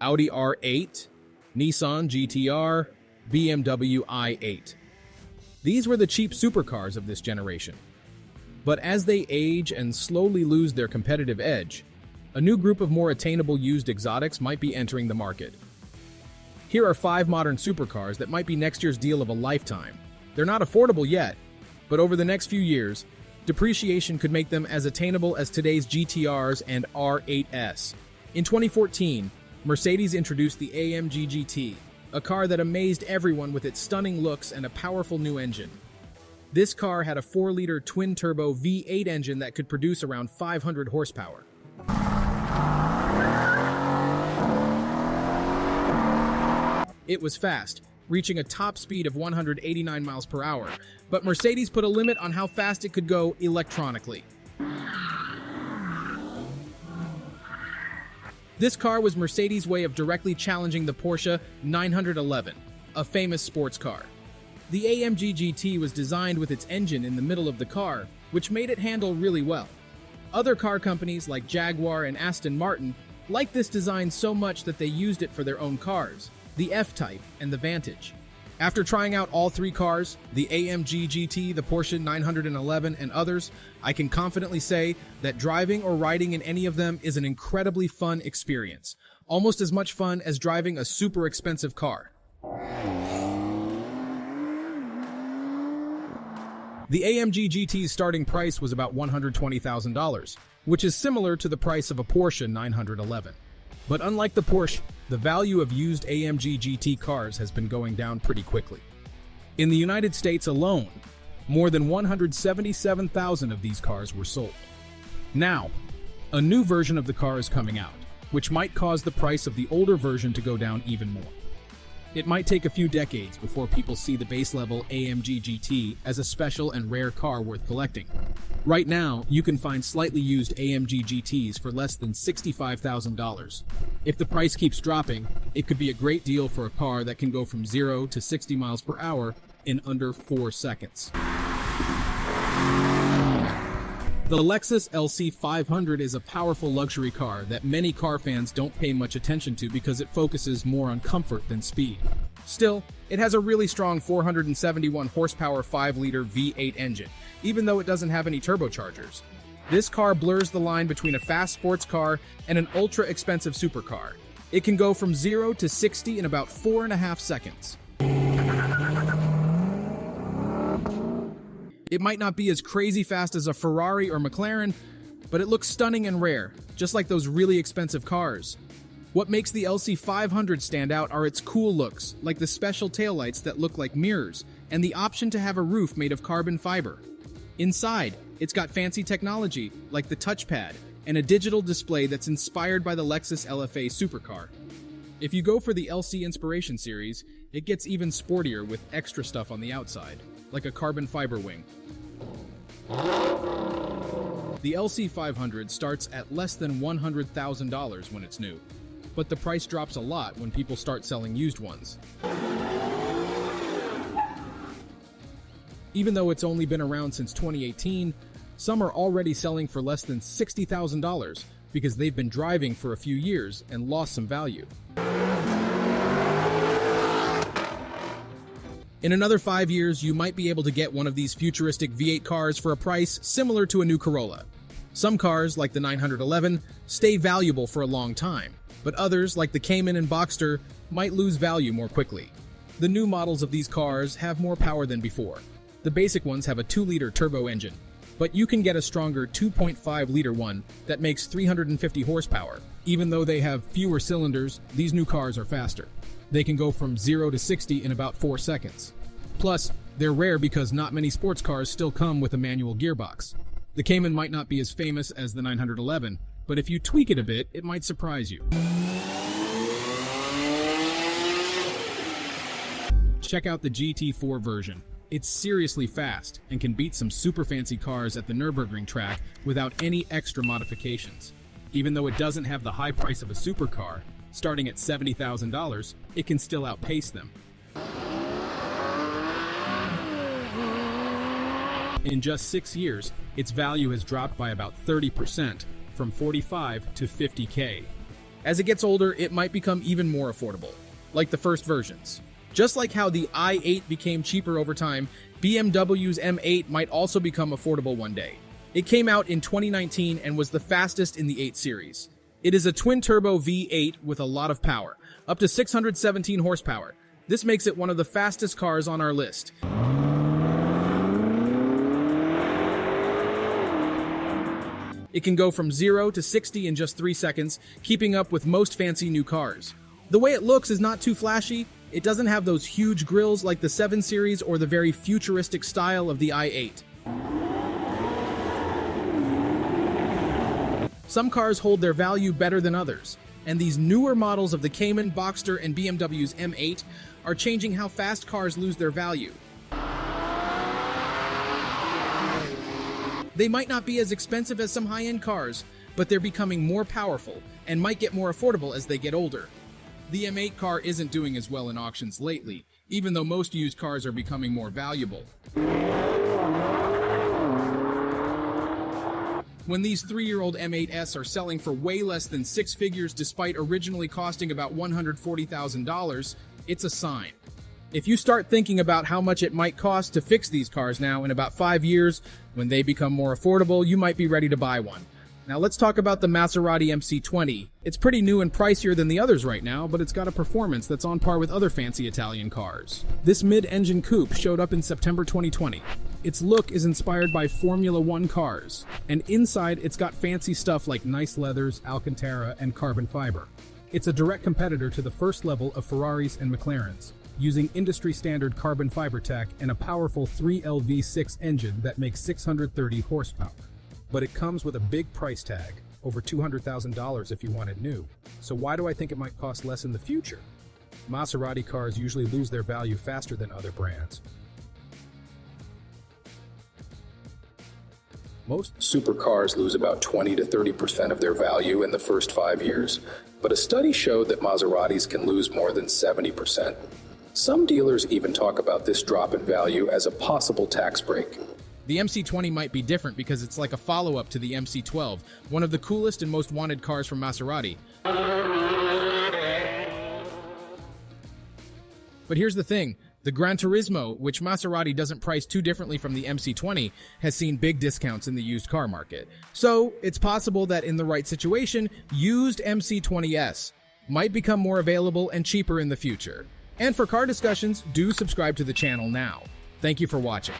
Audi R8, Nissan GT-R, BMW i8. These were the cheap supercars of this generation. But as they age and slowly lose their competitive edge, a new group of more attainable used exotics might be entering the market. Here are 5 modern supercars that might be next year's deal of a lifetime. They're not affordable yet, but over the next few years, depreciation could make them as attainable as today's GT-Rs and R8s. In 2014, Mercedes introduced the AMG GT, a car that amazed everyone with its stunning looks and a powerful new engine. This car had a 4-liter twin-turbo V8 engine that could produce around 500 horsepower. It was fast, reaching a top speed of 189 miles per hour, but Mercedes put a limit on how fast it could go electronically. This car was Mercedes' way of directly challenging the Porsche 911, a famous sports car. The AMG GT was designed with its engine in the middle of the car, which made it handle really well. Other car companies like Jaguar and Aston Martin liked this design so much that they used it for their own cars, the F-Type and the Vantage. After trying out all 3 cars, the AMG GT, the Porsche 911, and others, I can confidently say that driving or riding in any of them is an incredibly fun experience, almost as much fun as driving a super expensive car. The AMG GT's starting price was about $120,000, which is similar to the price of a Porsche 911. But unlike the Porsche, the value of used AMG GT cars has been going down pretty quickly. In the United States alone, more than 177,000 of these cars were sold. Now, a new version of the car is coming out, which might cause the price of the older version to go down even more. It might take a few decades before people see the base-level AMG GT as a special and rare car worth collecting. Right now, you can find slightly used AMG GTs for less than $65,000. If the price keeps dropping, it could be a great deal for a car that can go from 0 to 60 miles per hour in under 4 seconds. The Lexus LC500 is a powerful luxury car that many car fans don't pay much attention to because it focuses more on comfort than speed. Still, it has a really strong 471 horsepower 5-liter V8 engine, even though it doesn't have any turbochargers. This car blurs the line between a fast sports car and an ultra-expensive supercar. It can go from 0 to 60 in about 4.5 seconds. It might not be as crazy fast as a Ferrari or McLaren, but it looks stunning and rare, just like those really expensive cars. What makes the LC500 stand out are its cool looks, like the special taillights that look like mirrors, and the option to have a roof made of carbon fiber. Inside, it's got fancy technology, like the touchpad, and a digital display that's inspired by the Lexus LFA supercar. If you go for the LC Inspiration series, it gets even sportier with extra stuff on the outside, like a carbon fiber wing. The LC500 starts at less than $100,000 when it's new, but the price drops a lot when people start selling used ones. Even though it's only been around since 2018, some are already selling for less than $60,000 because they've been driving for a few years and lost some value. In another 5 years, you might be able to get one of these futuristic V8 cars for a price similar to a new Corolla. Some cars, like the 911, stay valuable for a long time, but others, like the Cayman and Boxster, might lose value more quickly. The new models of these cars have more power than before. The basic ones have a 2-liter turbo engine, but you can get a stronger 2.5-liter one that makes 350 horsepower. Even though they have fewer cylinders, these new cars are faster. They can go from 0 to 60 in about 4 seconds. Plus, they're rare because not many sports cars still come with a manual gearbox. The Cayman might not be as famous as the 911, but if you tweak it a bit, it might surprise you. Check out the GT4 version. It's seriously fast and can beat some super fancy cars at the Nürburgring track without any extra modifications. Even though it doesn't have the high price of a supercar, starting at $70,000, it can still outpace them. In just 6 years, its value has dropped by about 30%, from $45 to $50K. As it gets older, it might become even more affordable, like the first versions. Just like how the i8 became cheaper over time, BMW's M8 might also become affordable one day. It came out in 2019 and was the fastest in the 8 series. It is a twin-turbo V8 with a lot of power, up to 617 horsepower. This makes it one of the fastest cars on our list. It can go from 0 to 60 in just 3 seconds, keeping up with most fancy new cars. The way it looks is not too flashy. It doesn't have those huge grills like the 7 Series or the very futuristic style of the i8. Some cars hold their value better than others, and these newer models of the Cayman, Boxster, and BMW's M8 are changing how fast cars lose their value. They might not be as expensive as some high-end cars, but they're becoming more powerful and might get more affordable as they get older. The M8 car isn't doing as well in auctions lately, even though most used cars are becoming more valuable. When these 3-year-old M8s are selling for way less than 6 figures despite originally costing about $140,000, it's a sign. If you start thinking about how much it might cost to fix these cars now in about 5 years, when they become more affordable, you might be ready to buy one. Now let's talk about the Maserati MC20. It's pretty new and pricier than the others right now, but it's got a performance that's on par with other fancy Italian cars. This mid-engine coupe showed up in September 2020. Its look is inspired by Formula One cars, and inside it's got fancy stuff like nice leathers, Alcantara, and carbon fiber. It's a direct competitor to the first level of Ferraris and McLarens, using industry-standard carbon fiber tech and a powerful 3LV6 engine that makes 630 horsepower. But it comes with a big price tag, over $200,000 if you want it new. So why do I think it might cost less in the future? Maserati cars usually lose their value faster than other brands. Most supercars lose about 20 to 30% of their value in the first 5 years, but a study showed that Maseratis can lose more than 70%. Some dealers even talk about this drop in value as a possible tax break. The MC20 might be different because it's like a follow-up to the MC12, one of the coolest and most wanted cars from Maserati. But here's the thing, the Gran Turismo, which Maserati doesn't price too differently from the MC20, has seen big discounts in the used car market. So it's possible that in the right situation, used MC20s might become more available and cheaper in the future. And for car discussions, do subscribe to the channel now. Thank you for watching.